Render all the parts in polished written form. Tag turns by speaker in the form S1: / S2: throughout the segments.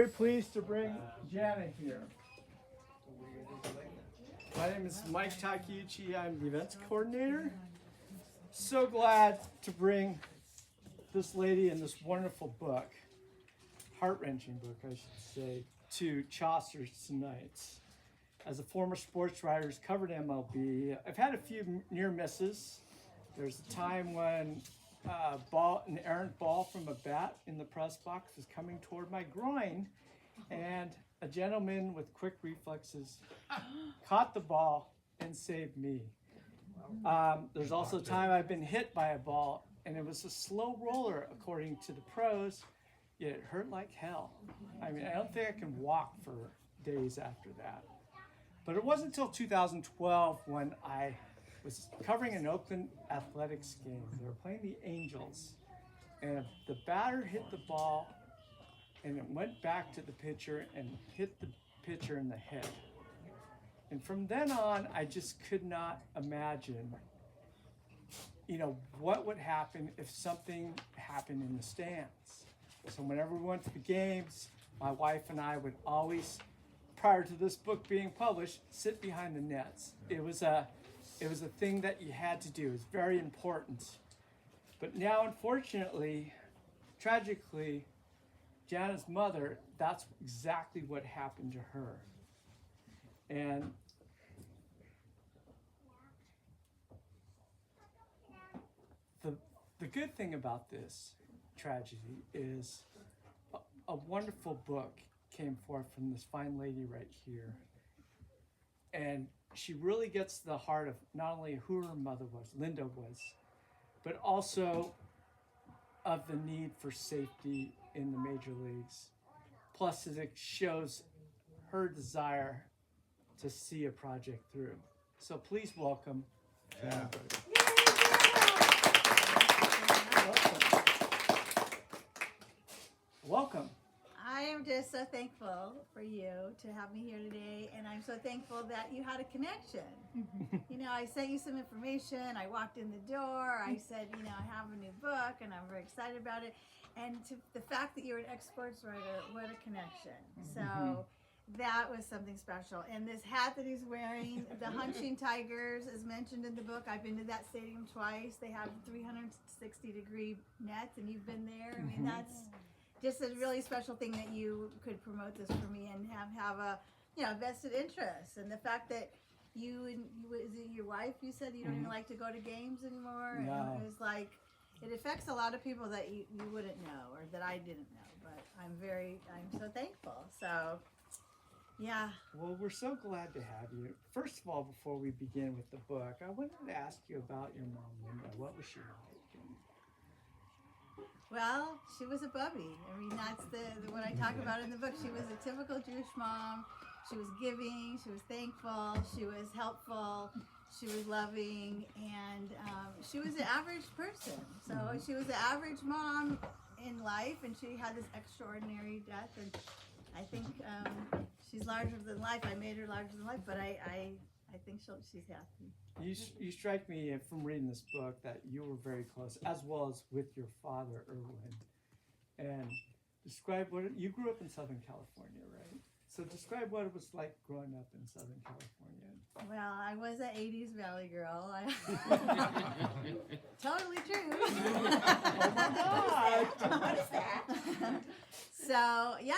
S1: Very pleased to bring Jana here. My name is Mike Takeuchi. I'm the events coordinator. So glad to bring this lady and this wonderful book, heart-wrenching book, I should say, to Chaucer tonight. As a former sports writer who's covered MLB, I've had a few near misses. There's a time when an errant ball from a bat in the press box was coming toward my groin, and a gentleman with quick reflexes caught the ball and saved me. There's also a time I've been hit by a ball, and it was a slow roller according to the pros, yet it hurt like hell. I mean, I don't think I can walk for days after that. But it wasn't until 2012 when I was covering an Oakland Athletics game. They were playing the Angels, and the batter hit the ball, and it went back to the pitcher and hit the pitcher in the head. And from then on, I just could not imagine, what would happen if something happened in the stands. So whenever we went to the games, my wife and I would always, prior to this book being published, sit behind the nets. It was a thing that you had to do. It was very important. But now, unfortunately, tragically, Jana's mother, that's exactly what happened to her. And the good thing about this tragedy is a wonderful book came forth from this fine lady right here. And she really gets to the heart of not only who her mother was, Linda was, but also of the need for safety in the major leagues. Plus, it shows her desire to see a project through. So please welcome Jana Brody. Welcome.
S2: I am just so thankful for you to have me here today, and I'm so thankful that you had a connection. I sent you some information. I walked in the door. I said, I have a new book, and I'm very excited about it. And to the fact that you're an ex-sports writer, what a connection. So that was something special. And this hat that he's wearing, the Hunching Tigers, is mentioned in the book. I've been to that stadium twice. They have 360-degree nets, and you've been there. I mean, that's just a really special thing that you could promote this for me and have a vested interest. And the fact that is it your wife, you said you don't even like to go to games anymore?
S1: No.
S2: And it was like, it affects a lot of people that you wouldn't know, or that I didn't know, but I'm so thankful. So yeah.
S1: Well, we're so glad to have you. First of all, before we begin with the book, I wanted to ask you about your mom, Linda. What was she like?
S2: Well, she was a bubby. I mean, that's what I talk about in the book. She was a typical Jewish mom. She was giving, she was thankful, she was helpful, she was loving, and she was an average person. So she was an average mom in life, and she had this extraordinary death, and I think she's larger than life. I made her larger than life, but I think she's happy.
S1: You strike me from reading this book that you were very close, as well as with your father, Erwin. And describe you grew up in Southern California, right? So describe what it was like growing up in Southern California.
S2: Well, I was an 80s Valley girl. Totally true.
S1: Oh my God!
S2: What is that? So, yeah,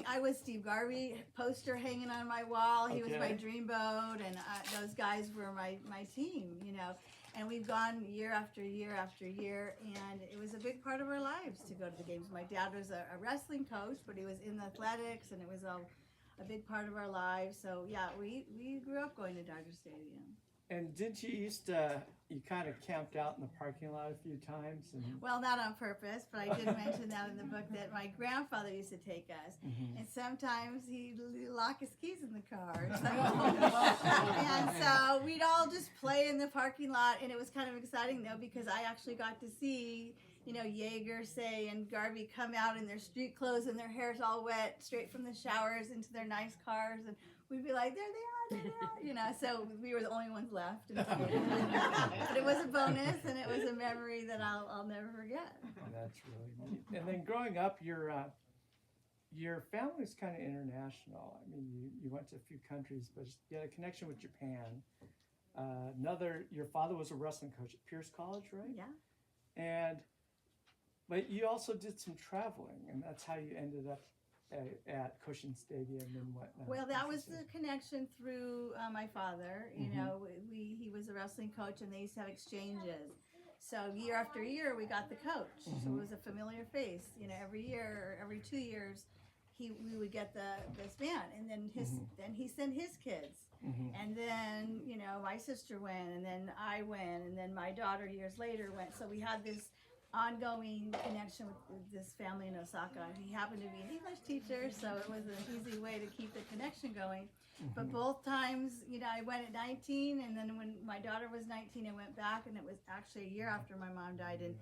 S2: I was Steve Garvey poster hanging on my wall. He was my dreamboat, and those guys were my team, And we've gone year after year after year, and it was a big part of our lives to go to the games. My dad was a wrestling coach, but he was in athletics, and it was a big part of our lives. So, yeah, we grew up going to Dodger Stadium.
S1: And didn't you you kind of camped out in the parking lot a few times?
S2: Well, not on purpose, but I did mention that in the book that my grandfather used to take us. And sometimes he'd lock his keys in the car. And so we'd all just play in the parking lot, and it was kind of exciting, though, because I actually got to see, Yeager, Say, and Garvey come out in their street clothes and their hair's all wet, straight from the showers into their nice cars, and we'd be like, there they are, so we were the only ones left. But it was a bonus, and it was a memory that I'll never forget.
S1: That's really neat. And then growing up, your your family's kind of international. I mean, you went to a few countries, but you had a connection with Japan. Your father was a wrestling coach at Pierce College, right?
S2: Yeah.
S1: But you also did some traveling, and that's how you ended up at Cushing Stadium and whatnot.
S2: Well, that was the connection through my father. You
S1: Mhm.
S2: know, he was a wrestling coach, and they used to have exchanges. So year after year, we got the coach. So
S1: Mhm.
S2: it was a familiar face. You know, every year or every 2 years, we would get this man, and then then he sent his kids,
S1: Mhm.
S2: and then my sister went, and then I went, and then my daughter years later went. So we had this ongoing connection with this family in Osaka. He happened to be an English teacher, so it was an easy way to keep the connection going. But both times, I went at 19, and then when my daughter was 19, I went back, and it was actually a year after my mom died. And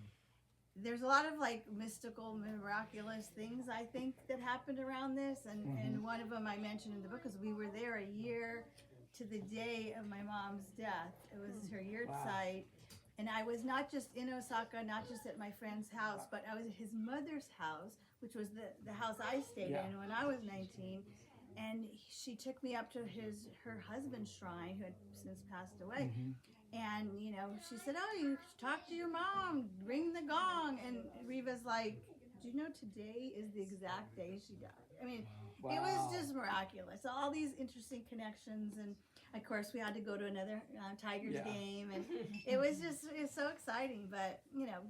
S2: there's a lot of like mystical, miraculous things I think that happened around this, and one of them I mentioned in the book is we were there a year to the day of my mom's death. It was her yurtsite. And I was not just in Osaka, not just at my friend's house, but I was at his mother's house, which was the house I stayed in when I was 19. And she took me up to her husband's shrine, who had since passed away. And, she said, oh, you talk to your mom, ring the gong. And Reva's like, do you know today is the exact day she died? I mean, it was just miraculous. All these interesting connections. And, of course, we had to go to another Tigers game. And it's so exciting. But,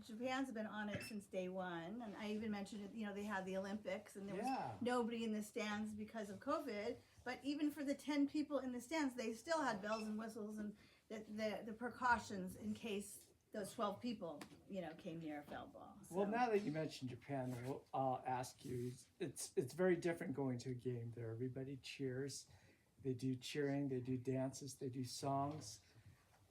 S2: Japan's been on it since day one. And I even mentioned it, they had the Olympics. And there was nobody in the stands because of COVID. But even for the 10 people in the stands, they still had bells and whistles and the precautions in case those 12 people, came near a foul ball. So.
S1: Well, now that you mentioned Japan, I'll ask you, it's very different going to a game there. Everybody cheers. They do cheering, they do dances, they do songs.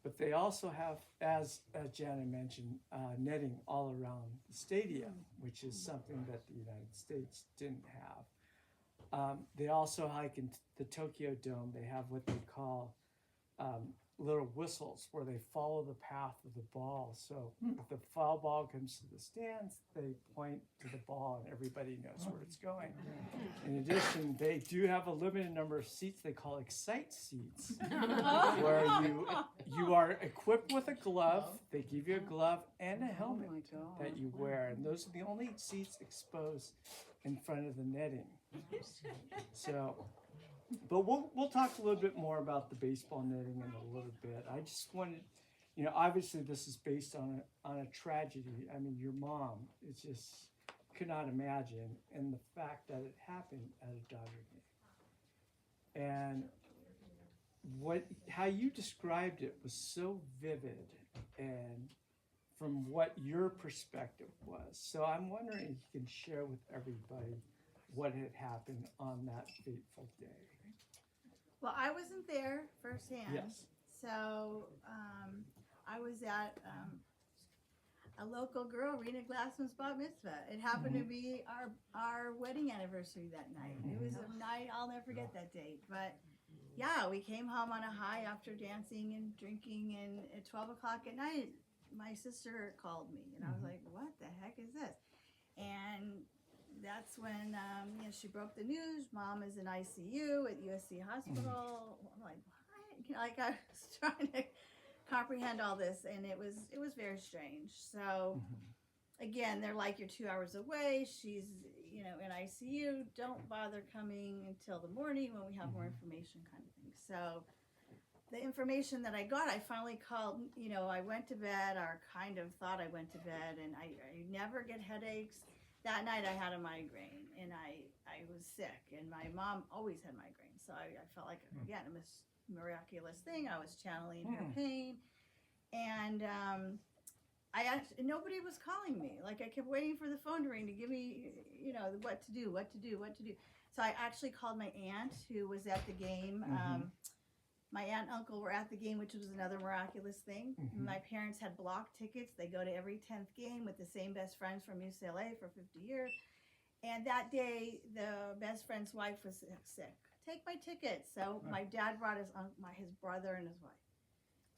S1: But they also have, as Jana mentioned, netting all around the stadium, which is something that the United States didn't have. They also, like in the Tokyo Dome, they have what they call little whistles where they follow the path of the ball. So if the foul ball comes to the stands, they point to the ball and everybody knows where it's going. In addition, they do have a limited number of seats they call excite seats, where you are equipped with a glove. They give you a glove and a helmet that you wear, and those are the only seats exposed in front of the netting. So. But we'll talk a little bit more about the baseball netting in a little bit. I just wanted, obviously this is based on a tragedy. I mean, your mom, it's just could not imagine, and the fact that it happened at a Dodger game. And how you described it was so vivid, and from what your perspective was. So I'm wondering if you can share with everybody what had happened on that fateful day.
S2: Well, I wasn't there firsthand.
S1: Yes.
S2: So I was at a local girl, Rena Glassman's bat mitzvah. It happened to be our wedding anniversary that night. It was a night I'll never forget that date. But yeah, we came home on a high after dancing and drinking, and at 12 o'clock at night, my sister called me, and I was like, what the heck is this? And that's when she broke the news. Mom is in ICU at USC Hospital. I'm like, what? Like I was trying to comprehend all this, and it was very strange. So again, they're like, you're 2 hours away. She's in ICU. Don't bother coming until the morning when we have more information, kind of thing. So the information that I got, I finally called. I went to bed, or kind of thought I went to bed, and I never get headaches. That night I had a migraine, and I was sick, and my mom always had migraines, so I felt like, again, a miraculous thing. I was channeling her pain, and nobody was calling me. Like, I kept waiting for the phone to ring to give me, what to do. So I actually called my aunt, who was at the game. My aunt and uncle were at the game, which was another miraculous thing. My parents had block tickets. They go to every 10th game with the same best friends from UCLA for 50 years. And that day, the best friend's wife was sick. Take my tickets. So my dad brought his brother and his wife.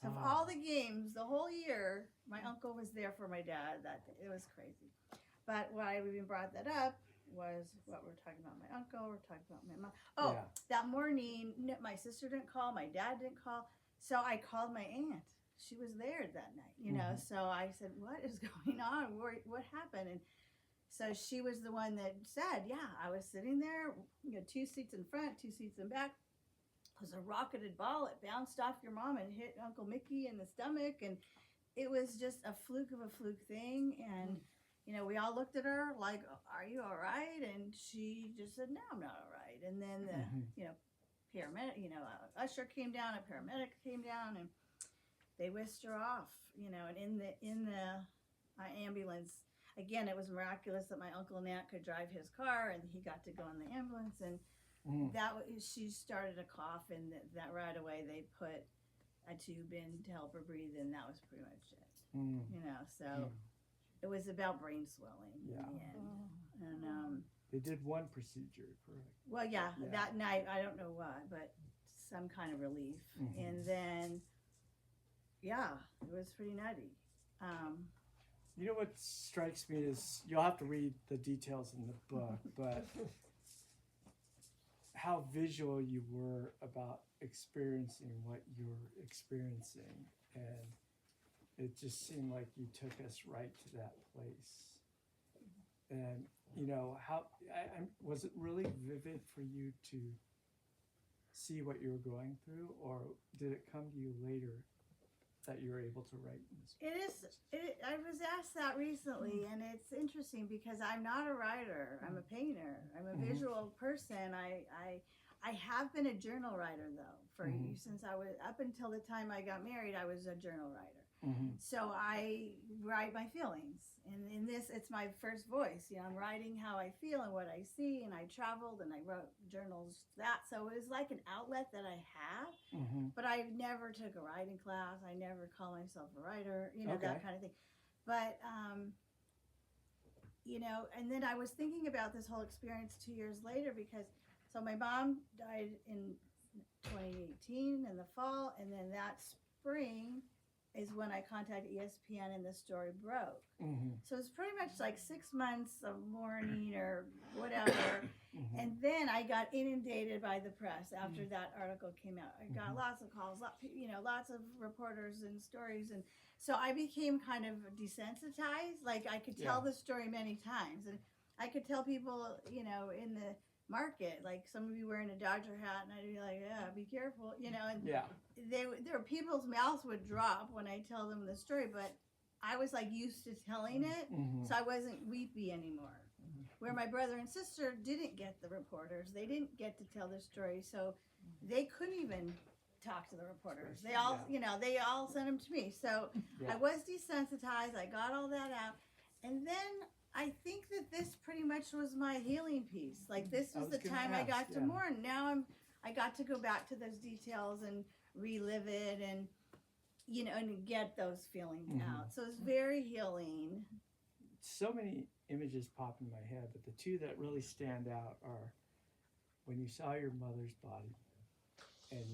S2: So for all the games, the whole year, my uncle was there for my dad that day. It was crazy. But why we even brought that up, was what we're talking about. My uncle, we're talking about my mom. Oh,
S1: Yeah.
S2: that morning, my sister didn't call, my dad didn't call, so I called my aunt. She was there that night, you know. So I said, "What is going on? What happened?" And so she was the one that said, "Yeah, I was sitting there, 2 seats in front, 2 seats in back. It was a rocketed ball. It bounced off your mom and hit Uncle Mickey in the stomach, and it was just a fluke of a fluke thing." And we all looked at her like, "Are you all right?" And she just said, "No, I'm not all right." And then the paramedic, usher came down, a paramedic came down, and they whisked her off. And in the ambulance, again, it was miraculous that my uncle and aunt could drive his car, and he got to go in the ambulance. And she started to cough, and that right away they put a tube in to help her breathe, and that was pretty much it. So it was about brain swelling in the end. And
S1: they did one procedure, correct?
S2: well, yeah, that night, I don't know what, but some kind of relief. And then, it was pretty nutty.
S1: You know what strikes me is, you'll have to read the details in the book, but how visual you were about experiencing what you're experiencing, and it just seemed like you took us right to that place. And how was it really vivid for you to see what you were going through, or did it come to you later that you were able to write this?
S2: I was asked that recently, and it's interesting because I'm not a writer. I'm a painter. I'm a visual person. I have been a journal writer, though, since I was, up until the time I got married, I was a journal writer. So I write my feelings, and in this, it's my first voice. I'm writing how I feel and what I see, and I traveled and I wrote journals. So it was like an outlet that I have, but I never took a writing class. I never call myself a writer, that kind of thing. But and then I was thinking about this whole experience 2 years later, because my mom died in 2018 in the fall, and then that spring is when I contacted ESPN and the story broke. So it's pretty much like 6 months of mourning or whatever. And then I got inundated by the press after that article came out. I got lots of calls, lots of reporters and stories. And so I became kind of desensitized. Like, I could tell the story many times. And I could tell people, in the market, like somebody wearing a Dodger hat, and I'd be like, "Yeah, be careful," and there people's mouths would drop when I tell them the story, but I was like used to telling it, so I wasn't weepy anymore. Where my brother and sister didn't get the reporters, they didn't get to tell the story, so they couldn't even talk to the reporters. They all, they all sent them to me. So I was desensitized. I got all that out, and then I think that this pretty much was my healing piece. Like, this was the time I got to mourn. Now I got to go back to those details and relive it, and and get those feelings out. So it's very healing.
S1: So many images pop in my head, but the two that really stand out are when you saw your mother's body and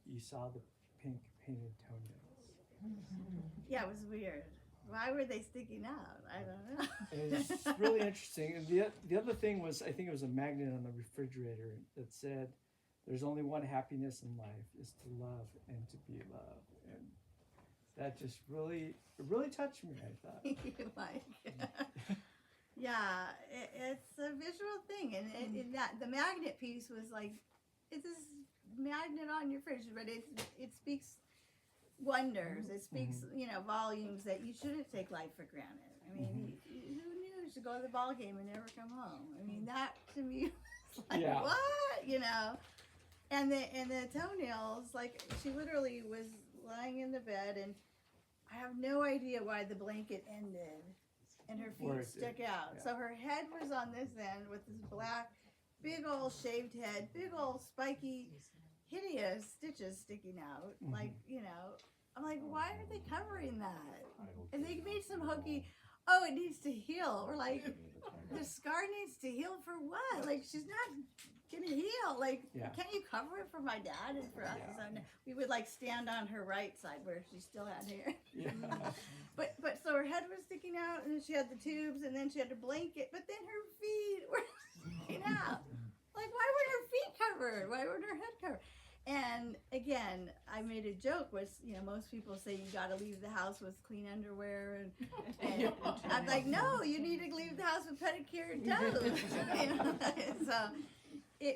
S1: you saw the pink painted toenails.
S2: Yeah, it was weird. Why were they sticking out? I don't know.
S1: It's really interesting. And the other thing was, I think it was a magnet on the refrigerator that said, "There's only one happiness in life, is to love and to be loved." And that just really touched me, I thought.
S2: Yeah, it's a visual thing. And that the magnet piece was like, it's this magnet on your fridge, but it speaks wonders. It speaks, volumes that you shouldn't take life for granted. I mean, who knew to go to the ball game and never come home? I mean, that to me was like, what? And the toenails, like, she literally was lying in the bed, and I have no idea why the blanket ended and her feet stuck out. So her head was on this end with this black, big old shaved head, big old spiky, hideous stitches sticking out. Like, I'm like, why are they covering that? And they made some hokey, it needs to heal. Or like, the scar needs to heal for what? Like, she's not gonna heal. Like, can't you cover it for my dad and for us? So we would like stand on her right side where she still had hair. But so her head was sticking out, and then she had the tubes, and then she had a blanket, but then her feet were You know, like why weren't her feet covered? Why weren't her head covered? And again, I made a joke was, most people say you got to leave the house with clean underwear, and I'm like, no, you need to leave the house with pedicured toes. So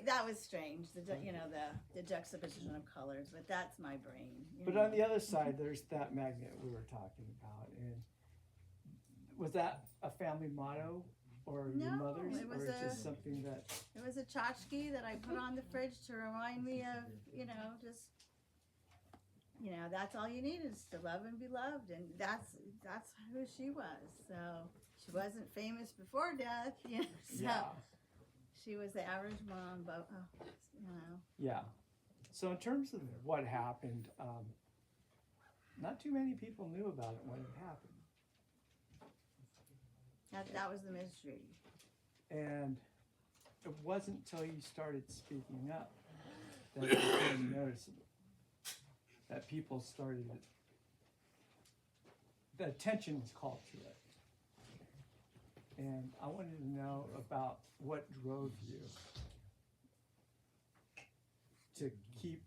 S2: that was strange, the juxtaposition of colors, but that's my brain.
S1: But on the other side, there's that magnet we were talking about, and was that a family motto? Or your
S2: No,
S1: mother's,
S2: it was
S1: or just something that...
S2: It was a tchotchke that I put on the fridge to remind me of, that's all you need is to love and be loved, and that's who she was. So she wasn't famous before death, so
S1: Yeah.
S2: she was the average mom, but
S1: Yeah. So in terms of what happened, not too many people knew about it when it happened.
S2: That was the mystery.
S1: And it wasn't until you started speaking up that it became noticeable. That people started, the attention was called to it. And I wanted to know about what drove you to keep,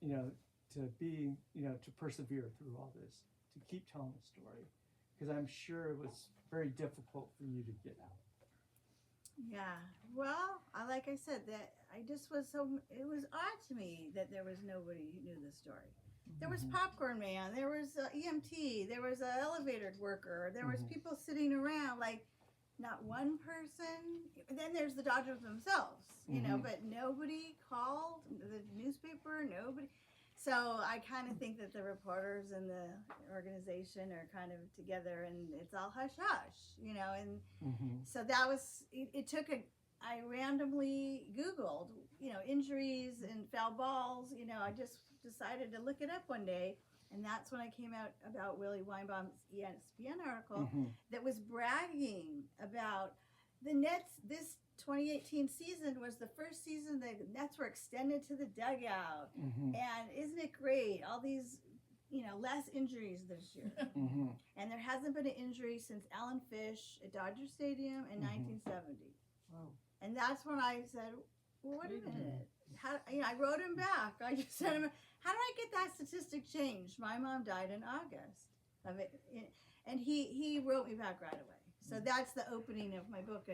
S1: to persevere through all this, to keep telling the story. Because I'm sure it was very difficult for you to get out.
S2: Yeah, well, like I said, that I just was it was odd to me that there was nobody who knew the story. There was popcorn man, there was EMT, there was an elevator worker, there was people sitting around, like not one person. Then there's the Dodgers themselves, but nobody called the newspaper, nobody. So I kind of think that the reporters and the organization are kind of together, and it's all hush hush, and so that was, it took I randomly Googled, injuries and foul balls, I just decided to look it up one day, and that's when I came out about Willie Weinbaum's ESPN article that was bragging about the Nets. This 2018 season was the first season the Nets were extended to the dugout, and isn't it great? All these, less injuries this year, and there hasn't been an injury since Alan Fish at Dodger Stadium in 1970.
S1: Wow.
S2: And that's when I said, well, wait a minute. I wrote him back. I just said, how did I get that statistic changed? My mom died in August of it, and he wrote me back right away. So that's the opening of my book.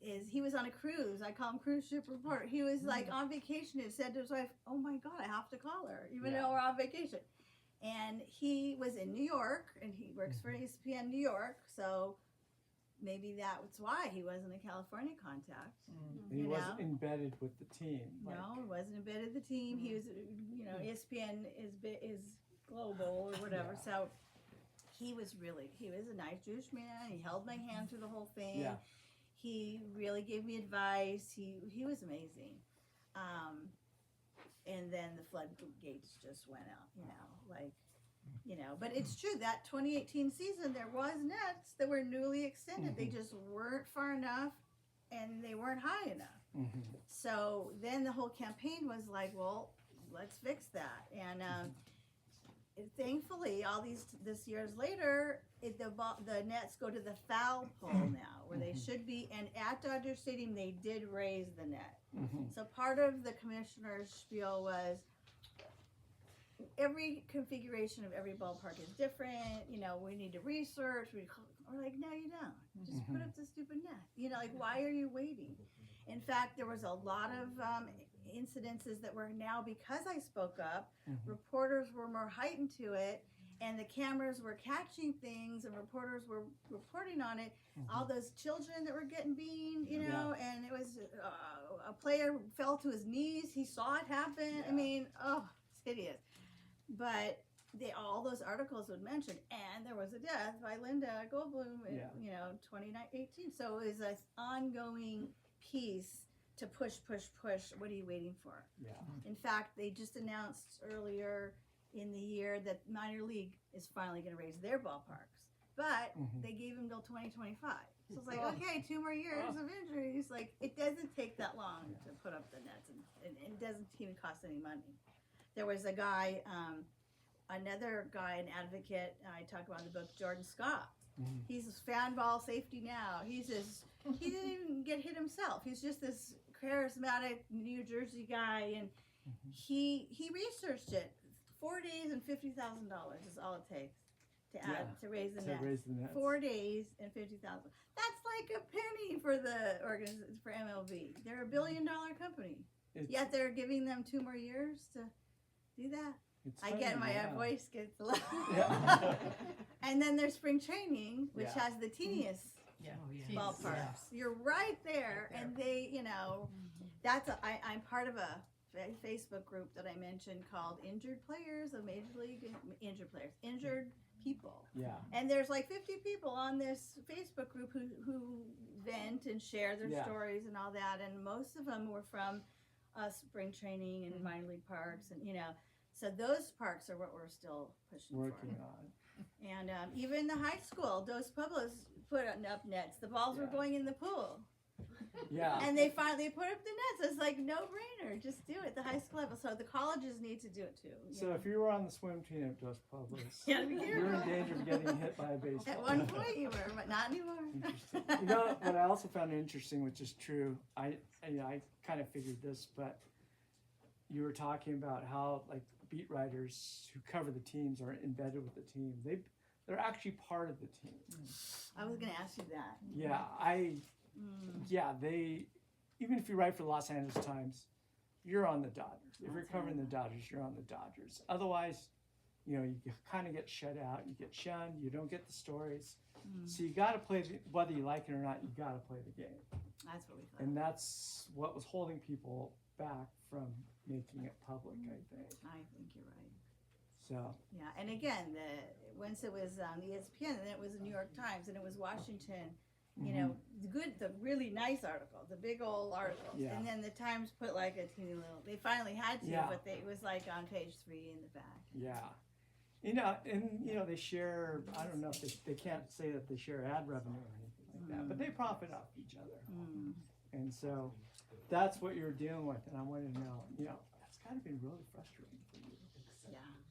S2: Is he was on a cruise. I call him cruise ship reporter. He was like on vacation and said to his wife, oh my God, I have to call her, even though we're on vacation. And he was in New York, and he works for ESPN New York, so maybe that's why he wasn't a California contact.
S1: He wasn't embedded with the team.
S2: No, he wasn't embedded with the team. He was, ESPN is global or whatever. So he was a nice Jewish man. He held my hand through the whole thing.
S1: Yeah.
S2: He really gave me advice. He was amazing. And then the floodgates just went out, but it's true that 2018 season, there was Nets that were newly extended. They just weren't far enough, and they weren't high enough. So then the whole campaign was like, well, let's fix that. And thankfully, all this years later, the Nets go to the foul pole now, where they should be. And at Dodger Stadium, they did raise the net. So part of the commissioner's spiel was, every configuration of every ballpark is different. We need to research. We're like, no, you don't. Just put up the stupid net. Why are you waiting? In fact, there was a lot of incidences that were now, because I spoke up, reporters were more heightened to it, and the cameras were catching things, and reporters were reporting on it. All those children that were getting beaten, and it was a player fell to his knees. He saw it happen.
S1: Yeah.
S2: I mean, it's hideous. But all those articles would mention, and there was a death by Linda Goldblum in 2018. So it was an ongoing piece to push. What are you waiting for?
S1: Yeah.
S2: In fact, they just announced earlier in the year that minor league is finally going to raise their ballparks, but they gave them till 2025. So it's like, okay, 2 more years of injuries. Like, it doesn't take that long to put up the nets, and it doesn't even cost any money. There was a guy, another guy, an advocate, I talk about in the book, Jordan Scott. He's fan ball safety now. He didn't even get hit himself. He's just this charismatic New Jersey guy, and he researched it. 4 days and $50,000 is all it takes to raise the net. 4 days and $50,000. That's like a penny for the organization, for MLB. They're a $1 billion company. Yet they're giving them 2 more years to do that. I get my voice gets low. And then there's spring training, which has the teeniest ballparks. You're right there, and they, I'm part of a Facebook group that I mentioned called Injured Players of Major League Injured People. Yeah. And there's like 50 people on this Facebook group who vent and share their stories and all that, and most of them were from spring training and minor league parks, and so those parks are what we're still working on. And even the high school, Dos Pueblos put up nets. The balls were going in the pool. Yeah. And they finally put up the nets. It's like no brainer. Just do it. The high school level. So the colleges need to do it too.
S1: So if you were on the swim team at Dos Pueblos, you're in danger of getting hit by a baseball.
S2: At one point you were, but not anymore.
S1: Interesting. What I also found interesting, which is true, I kind of figured this, but you were talking about how like beat writers who cover the teams are embedded with the team. They're actually part of the team.
S2: I was going to ask you that.
S1: Yeah, they, even if you write for the Los Angeles Times, you're on the Dodgers. If you're covering the Dodgers, you're on the Dodgers. Otherwise, you kind of get shut out. You get shunned. You don't get the stories. So you got to play, whether you like it or not, you got to play the game.
S2: That's what we thought.
S1: And that's what was holding people back from making it public, I think.
S2: I think you're right.
S1: So.
S2: Yeah, and again, once it was ESPN, and then it was the New York Times, and it was Washington. The really nice article, the big old articles, and then the Times put like a teeny little. They finally had to, but it was like on page 3 in the back.
S1: Yeah, and they share. I don't know if they can't say that they share ad revenue or anything like that, but they profit off each other, and so that's what you're dealing with. And I wanted to know, that's got to be really frustrating for you,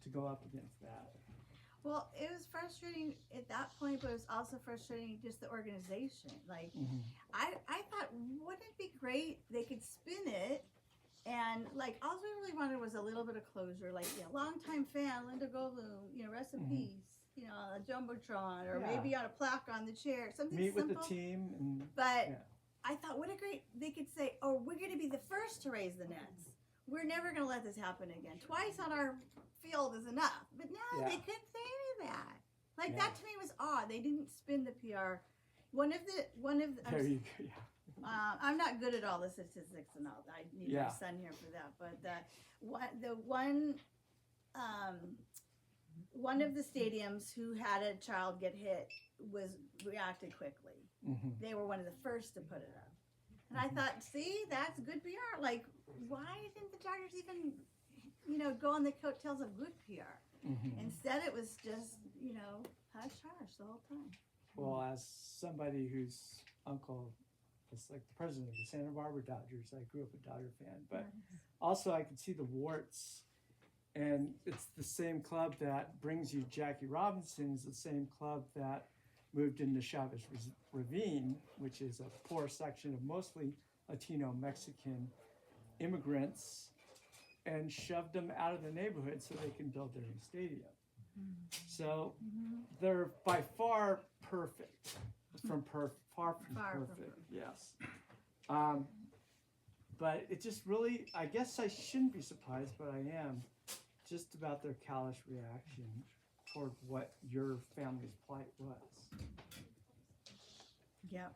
S1: to go up against that.
S2: Well, it was frustrating at that point, but it was also frustrating just the organization. Like, I thought, wouldn't it be great they could spin it, and like all we really wanted was a little bit of closure. Like, longtime fan Linda Goldblum, rest in peace. A jumbotron, or maybe on a plaque on the chair, something
S1: Meet
S2: simple.
S1: with the team,
S2: but I thought, what a great they could say. Oh, we're going to be the first to raise the nets. We're never going to let this happen again. Twice on our field is enough. But no, they couldn't say any of that. Like that to me was odd. They didn't spin the PR. One of the.
S1: There you go. Yeah.
S2: I'm not good at all the statistics and all. I need my son here for that. But one of the stadiums who had a child get hit reacted quickly. They were one of the first to put it up. And I thought, see, that's good PR. Like, why didn't the Dodgers even, go on the coattails of good PR? Instead, it was just, hush, hush the whole time.
S1: Well, as somebody whose uncle is like the president of the Santa Barbara Dodgers, I grew up a Dodger fan, but also I could see the warts. And it's the same club that brings you Jackie Robinson, is the same club that moved into Chavez Ravine, which is a poor section of mostly Latino Mexican immigrants, and shoved them out of the neighborhood so they can build their new stadium. So they're by far perfect, far from perfect. Yes. But it just really, I guess I shouldn't be surprised, but I am, just about their callous reaction toward what your family's plight was.
S2: Yep.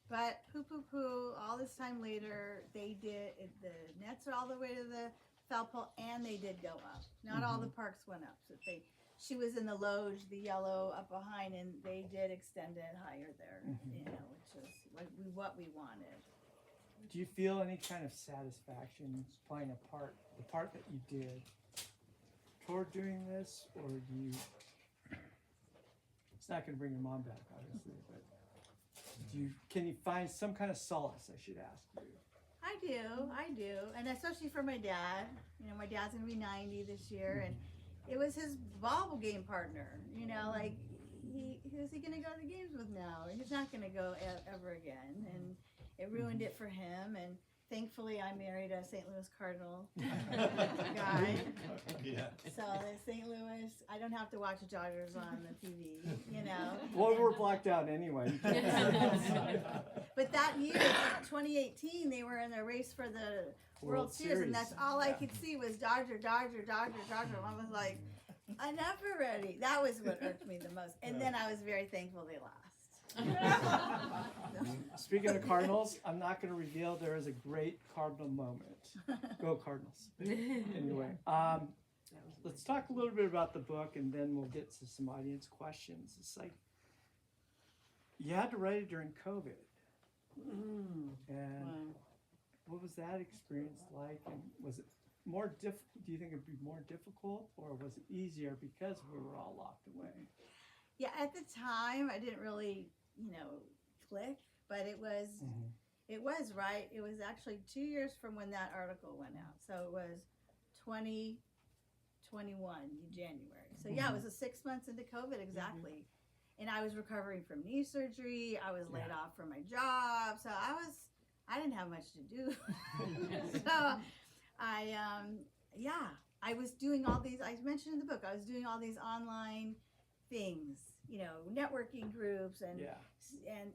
S2: But poo, all this time later, they did, the nets are all the way to the foul pole, and they did go up. Not all the parks went up. So she was in the loge, the yellow up behind, and they did extend it higher there, which is what we wanted.
S1: Do you feel any kind of satisfaction playing the part that you did, toward doing this, or do you? It's not going to bring your mom back, obviously, but can you find some kind of solace? I should ask you.
S2: I do, and especially for my dad. My dad's going to be 90 this year, and it was his ball game partner. Like who's he going to go to the games with now? He's not going to go ever again. And it ruined it for him. And thankfully, I married a St. Louis Cardinal guy.
S3: Yeah.
S2: So St. Louis, I don't have to watch the Dodgers on the TV, you know.
S1: Well, we're blacked out anyway.
S2: But that year, 2018, they were in a race for the World Series, and that's all I could see was Dodger, Dodger, Dodger, Dodger. I was like, enough already. That was what irked me the most. And then I was very thankful they lost.
S1: Speaking of Cardinals, I'm not going to reveal there is a great Cardinal moment. Go Cardinals. Anyway, let's talk a little bit about the book, and then we'll get to some audience questions. It's like, you had to write it during COVID. And what was that experience like? And was it more do you think it'd be more difficult, or was it easier because we were all locked away?
S2: Yeah, at the time, I didn't really, click, but it was right. It was actually 2 years from when that article went out. So it was 2021, January. So yeah, it was 6 months into COVID, exactly. And I was recovering from knee surgery. I was laid off from my job. So I didn't have much to do. So I was doing all these, I mentioned in the book, I was doing all these online things, networking groups, and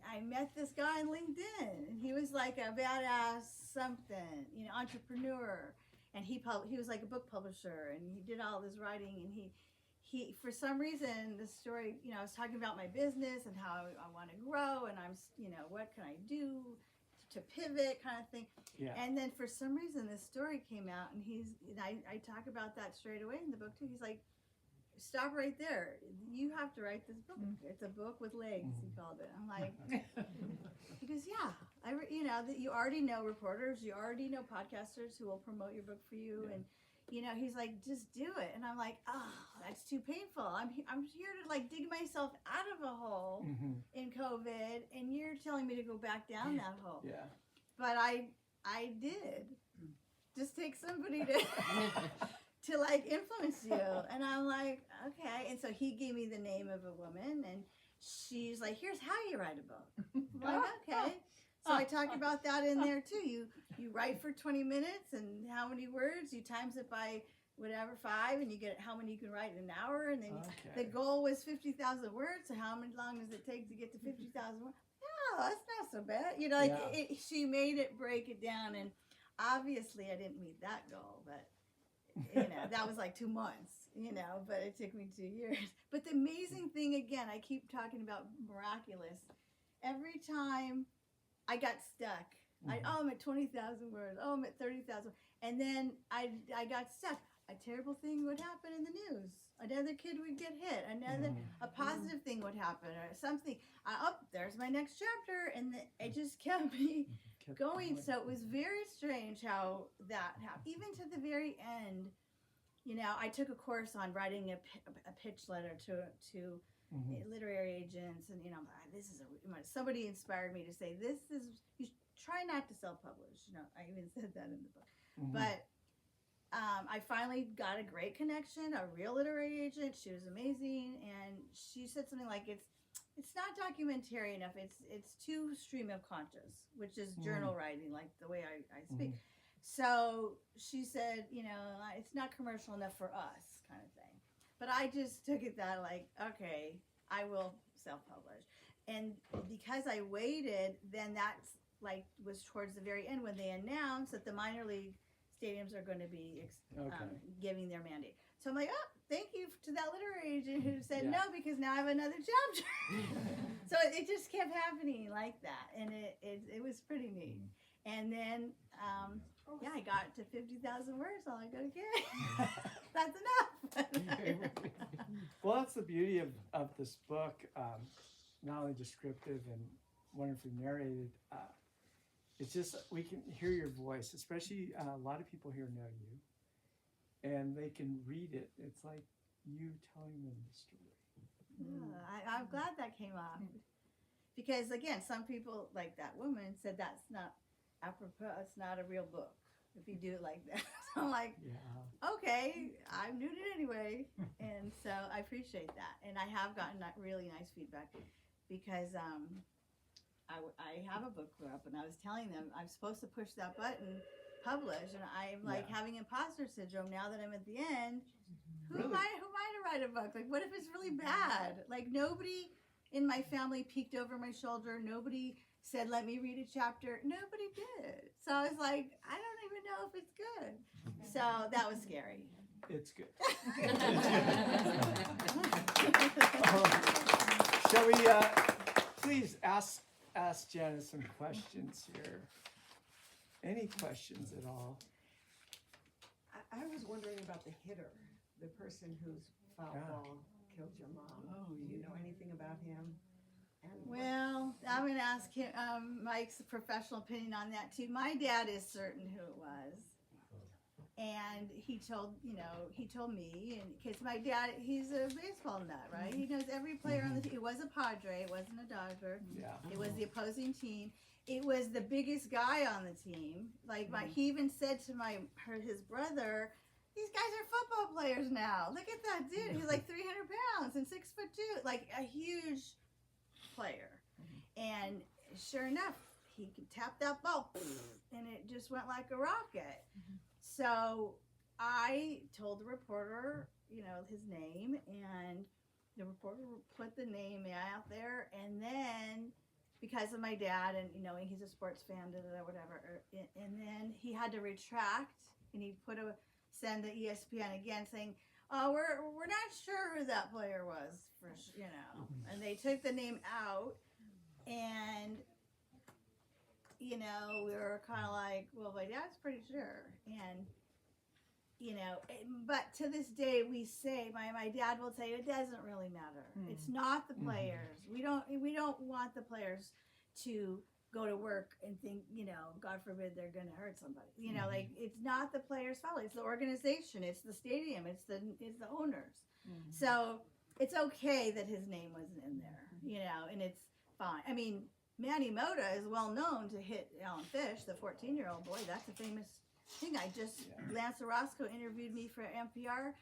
S2: I met this guy on LinkedIn, and he was like a badass something, entrepreneur, and he was like a book publisher, and he did all this writing, and he for some reason, the story, I was talking about my business and how I want to grow, and I'm, what can I do to pivot, kind of thing. Yeah. And then for some reason, this story came out, and I talk about that straight away in the book too. He's like, stop right there. You have to write this book. It's a book with legs, he called it. I'm like, he goes, yeah. That you already know reporters, you already know podcasters who will promote your book for you. Yeah. And, he's like, just do it. And I'm like, oh, that's too painful. I'm here to like dig myself out of a hole in COVID, and you're telling me to go back down that hole. Yeah. But I did. Just take somebody to like influence you. And I'm like, okay. And so he gave me the name of a woman, and she's like, here's how you write a book. I'm like, okay. So I talk about that in there too. You write for 20 minutes, and how many words, you times it by whatever, 5, and you get how many you can write in an hour. And then the goal was 50,000 words. So how long does it take to get to 50,000 words? Oh, that's not so bad. She made it break it down, and obviously I didn't meet that goal, but that was like 2 months, but it took me 2 years. But the amazing thing, again, I keep talking about miraculous. Every time I got stuck, I'm at 20,000 words. Oh, I'm at 30,000. And then I got stuck. A terrible thing would happen in the news. Another kid would get hit. A positive thing would happen, or something. There's my next chapter. And it just kept me going. So it was very strange how that happened. Even to the very end, I took a course on writing a pitch letter to literary agents, and this is somebody inspired me to say, you try not to self-publish. I even said that in the book. But I finally got a great connection, a real literary agent. She was amazing, and she said something like, it's not documentary enough. It's too stream of conscious, which is journal writing, like the way I speak. So she said, it's not commercial enough for us, kind of thing. But I just took it that like, okay, I will self-publish. And because I waited, then that's like was towards the very end when they announced that the minor league stadiums are going to be giving their mandate. So I'm like, oh, thank you to that literary agent who said no, because now I have another chapter. So it just kept happening like that, and it was pretty neat. And then I got to 50,000 words. All I go, okay, that's enough.
S1: Well, that's the beauty of this book. Not only descriptive and wonderfully narrated. It's just we can hear your voice, especially a lot of people here know you, and they can read it. It's like you telling them the story.
S2: I'm glad that came off, because again, some people, like that woman, said that's not apropos. It's not a real book. if you do it like that. So I'm like,
S1: Yeah.
S2: okay, I'm doing it anyway. And so I appreciate that. And I have gotten that really nice feedback because I have a book club, and I was telling them I'm supposed to push that button, publish, and I'm like having imposter syndrome now that I'm at the end. Who am I to write a book? Like, what if it's really bad? Like, nobody in my family peeked over my shoulder. Nobody said, let me read a chapter. Nobody did. So I was like, I don't even know if it's good. So that was scary.
S1: It's good. Shall we please ask Jana some questions here? Any questions at all?
S3: I was wondering about the hitter, the person whose foul ball killed your mom.
S1: Oh,
S3: Do you know anything about him? And
S2: Well, I'm going to ask him, Mike's professional opinion on that too. My dad is certain who it was. And he told me, and because my dad, he's a baseball nut, right? He knows every player on the team. It was a Padre, it wasn't a Dodger.
S1: Yeah.
S2: It was the opposing team. It was the biggest guy on the team. Like he even said to his brother, "These guys are football players now. Look at that dude. He's like 300 pounds and 6'2", like a huge player." And sure enough, he could tap that ball, and it just went like a rocket. So I told the reporter, his name, and the reporter put the name out there, and then because of my dad and knowing he's a sports fan, whatever, and then he had to retract, and he send the ESPN again saying, "Oh, we're not sure who that player was," and they took the name out, and we were kind of like, well, my dad's pretty sure. And, but to this day we say, my dad will say, it doesn't really matter. It's not the players. We don't want the players to go to work and think, God forbid they're going to hurt somebody. Like, it's not the players' fault. It's the organization. It's the stadium. It's the owners. So it's okay that his name wasn't in there, and it's fine. I mean, Manny Mota is well known to hit Alan Fish, the 14-year-old boy. That's a famous thing. Lance Orozco interviewed me for NPR,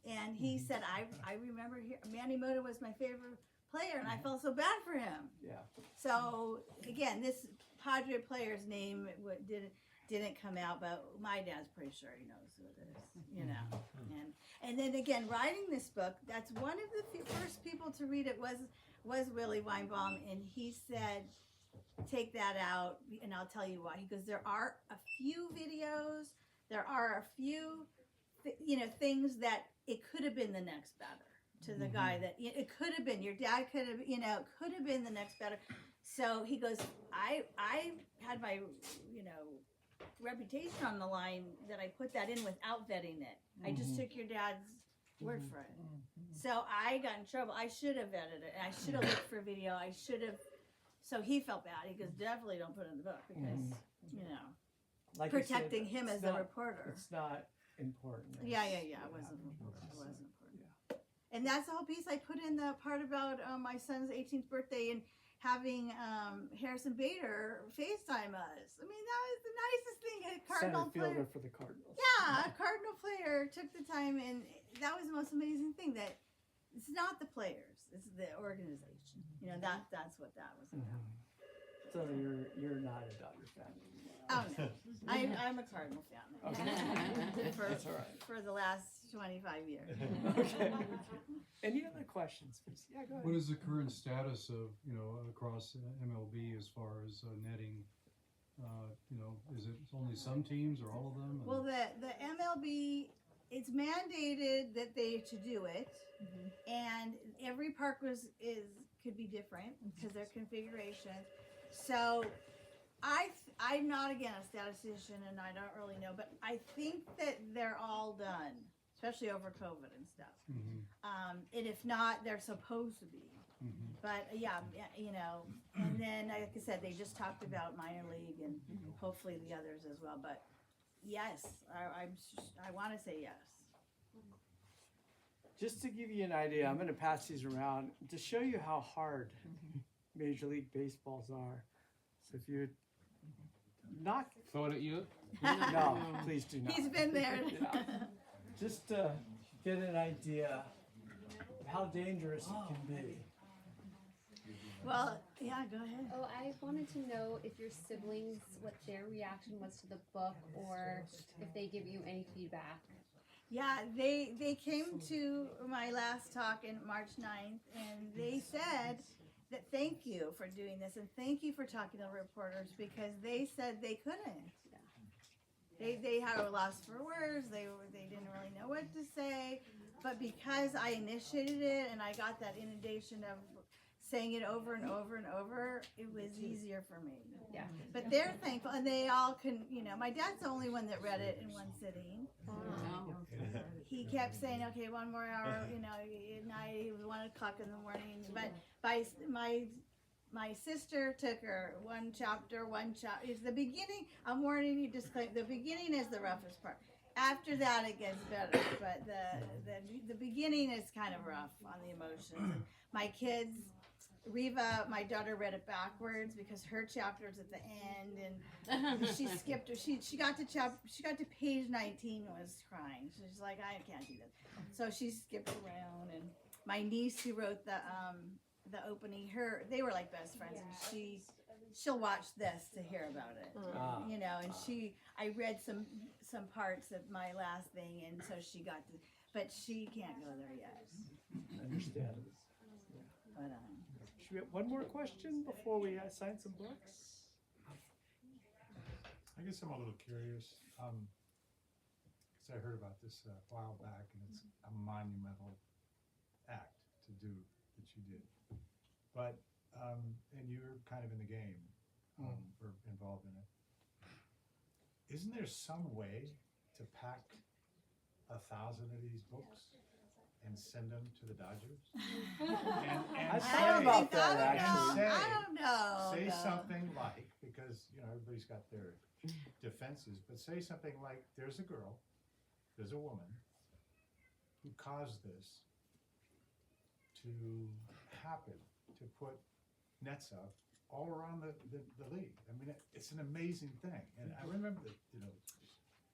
S2: and he said, I remember Manny Mota was my favorite player, and I felt so bad for him. Yeah. So, again, this Padre player's name didn't come out, but my dad's pretty sure he knows who it is, And then, again, writing this book, that's one of the first people to read it was Willie Weinbaum, and he said, take that out, and I'll tell you why. He goes, there are a few videos, there are a few, things that it could have been the next batter to the guy that, it could have been, your dad could have, could have been the next batter. So he goes, I had my, reputation on the line that I put that in without vetting it. I just took your dad's word for it. So I got in trouble. I should have vetted it. I should have looked for video. I should have. So he felt bad. He goes, definitely don't put it in the book because,
S1: like
S2: protecting
S1: you said,
S2: him as a reporter.
S1: It's not important.
S2: Yeah. It wasn't important. It wasn't important. Yeah. And that's the whole piece I put in the part about my son's 18th birthday and having Harrison Bader FaceTime us. I mean, that was the nicest thing. A Cardinal
S1: Center fielder
S2: player
S1: for the Cardinals.
S2: Yeah, a Cardinal player took the time, and that was the most amazing thing. That it's not the players; it's the organization. That's what that was about.
S1: So you're not a Dodger fan.
S2: Oh no, I'm a Cardinal fan.
S1: Okay. That's all right.
S2: For the last 25 years.
S1: Okay. Any other questions, please? Yeah, go ahead.
S4: What is the current status of, across MLB as far as netting? Is it only some teams or all of them?
S2: Well, the MLB, it's mandated that they to do it, and every park could be different because their configurations. So I'm not, again, a statistician, and I don't really know, but I think that they're all done, especially over COVID and stuff. And if not, they're supposed to be. But and then, like I said, they just talked about minor league and hopefully the others as well. But yes, I want to say yes.
S1: Just to give you an idea, I'm going to pass these around to show you how hard Major League Baseballs are. So if you knock,
S5: Throw it at you.
S1: No, please do not.
S2: He's been there.
S1: Yeah. Just to get an idea of how dangerous it can be.
S2: Well, yeah, go ahead.
S5: Oh, I wanted to know if your siblings, what their reaction was to the book, or if they give you any feedback.
S2: Yeah, they came to my last talk in March 9th, and they said that thank you for doing this, and thank you for talking to reporters, because they said they couldn't. They had a loss for words. They didn't really know what to say, but because I initiated it and I got that inundation of saying it over and over and over, it was easier for me.
S5: Yeah.
S2: But they're thankful, and they all can, my dad's the only one that read it in one sitting. He kept saying, okay, one more hour, at night, it was 1 o'clock in the morning. But by my sister took her one chapter. It's the beginning. I'm warning you, the beginning is the roughest part. After that, it gets better. But the beginning is kind of rough on the emotions. And my kids, Reva, my daughter, read it backwards because her chapter's at the end, and she skipped her. She got to page 19 and was crying. She's like, I can't do this. So she skipped around. And my niece, who wrote the opening, they were like best friends, and she'll watch this to hear about it. And I read some parts of my last thing, and so she got to, but she can't go there yet.
S1: I understand.
S2: But
S1: Should we have one more question before we assign some books?
S6: I guess I'm a little curious, because I heard about this a while back, and it's a monumental act to do that you did. But, and you're kind of in the game, or involved in it. Isn't there some way to pack 1,000 of these books and send them to the Dodgers? And
S1: I
S6: say,
S1: thought about that, actually.
S2: I don't know.
S6: Say
S2: no.
S6: something like, because everybody's got their defenses, but say something like, there's a woman who caused this to happen, to put nets up all around the league. I mean, it's an amazing thing. And I remember that,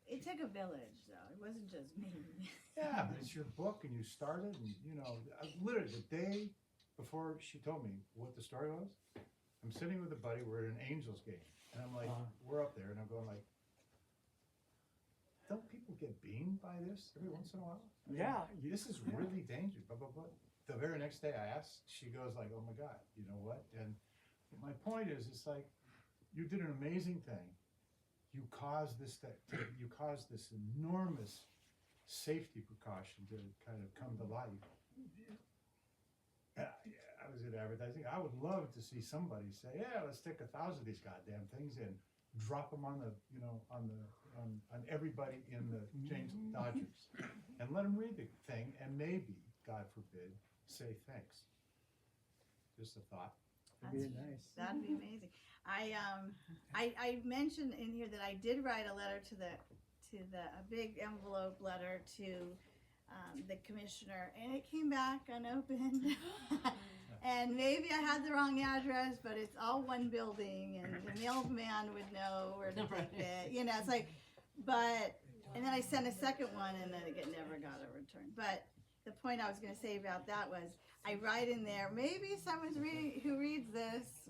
S2: It took a village, though. It wasn't just me.
S6: yeah, but it's your book, and you started, and literally the day before she told me what the story was, I'm sitting with a buddy, we're at an Angels game, and I'm like, we're up there, and I'm going like, don't people get beamed by this every once in a while? I mean,
S1: Yeah.
S6: this is really dangerous, blah, blah, blah. The very next day I asked, she goes like, oh my God, you know what? And my point is, it's like, you did an amazing thing. You caused this enormous safety precaution to kind of come to life. I was in advertising. I would love to see somebody say, yeah, let's take 1,000 of these goddamn things and drop them on on everybody in the Dodgers, and let them read the thing, and maybe, God forbid, say thanks. Just a thought.
S1: That'd be nice.
S2: That'd be amazing. I mentioned in here that I did write a letter a big envelope letter to the commissioner, and it came back unopened. And maybe I had the wrong address, but it's all one building, and the mailman would know where to take it. It's like, and then I sent a second one, and then it never got a return. But the point I was going to say about that was, I write in there, maybe someone's who reads this.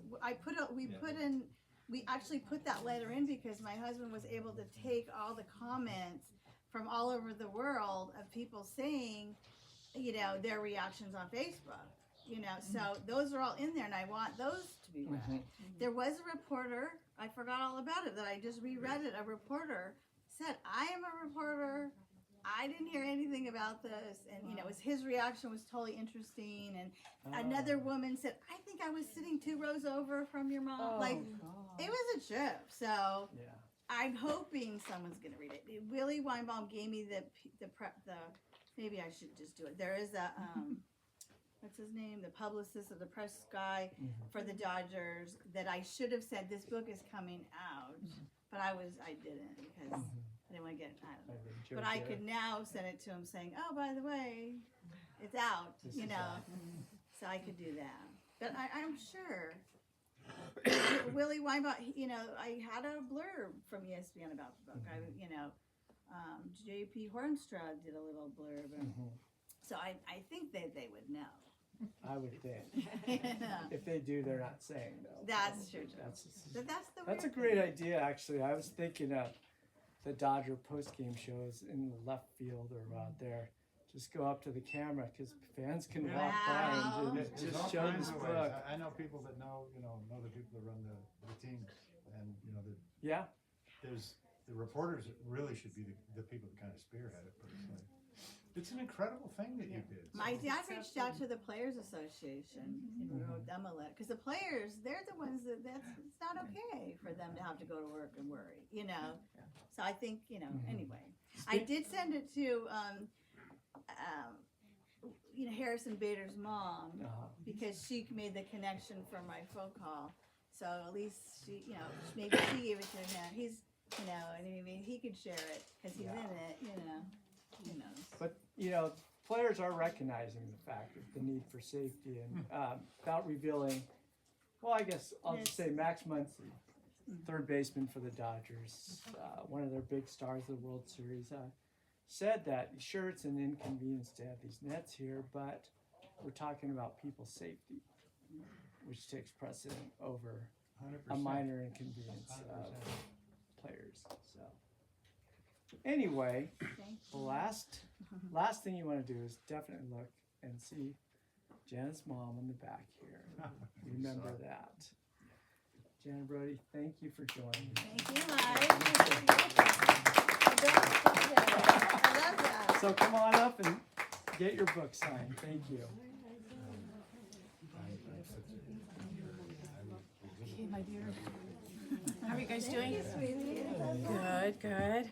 S2: We actually put that letter in because my husband was able to take all the comments from all over the world of people saying, their reactions on Facebook. So those are all in there, and I want those to be read. There was a reporter, I forgot all about it, that I just reread it. A reporter said, I am a reporter. I didn't hear anything about this, and his reaction was totally interesting. And another woman said, I think I was sitting 2 rows over from your mom. It was a trip. So
S1: Yeah.
S2: I'm hoping someone's gonna read it. Willie Weinbaum gave me the maybe I should just do it. There is a what's his name? The publicist or the press guy for the Dodgers that I should have said this book is coming out, but I didn't because. I didn't want to I don't know. But I could now send it to him saying, oh, by the way, it's out, So I could do that. But I'm sure Willie Weinbach, you know, I had a blurb from ESPN about the book. JP Hornstra did a little blurb, and so I think that they would know.
S1: I would think.
S2: You know.
S1: If they do, they're not saying though.
S2: That's true.
S1: That's
S2: That's
S1: a
S2: weird
S1: great
S2: thing.
S1: idea, actually. I was thinking of the Dodger post-game shows in the left field or out there. Just go up to the camera because fans can walk by and
S6: There's
S1: just
S6: all
S1: show
S6: kinds
S1: this
S6: of ways.
S1: book.
S6: I know people that know the people that run the teams, and
S1: Yeah,
S6: there's the reporters that really should be the people that kind of spearhead it personally. It's an incredible thing that you did.
S2: My dad reached out to the Players Association and wrote them a letter because the players, they're the ones it's not okay for them to have to go to work and worry, you know. So I think anyway, I did send it to Harrison Bader's mom because she made the connection from my phone call. So at least she, maybe she gave it to him. He's, I mean, he could share it because he's in it, Who knows?
S1: but players are recognizing the fact of the need for safety and without revealing. Well, I guess I'll just say Max Muncy, third baseman for the Dodgers, one of their big stars of the World Series, said that sure it's an inconvenience to have these nets here, but we're talking about people's safety, which takes precedent over
S6: 100%.
S1: a minor inconvenience of players. So anyway, the last thing you want to do is definitely look and see Jana's mom in the back here. Remember that. Jana Brody, thank you for joining me.
S2: Thank you, Mike. I love that.
S1: So come on up and get your book signed. Thank you.
S7: Hey, my dear. How are you guys doing?
S2: Thank you, sweetie.
S7: Good, good.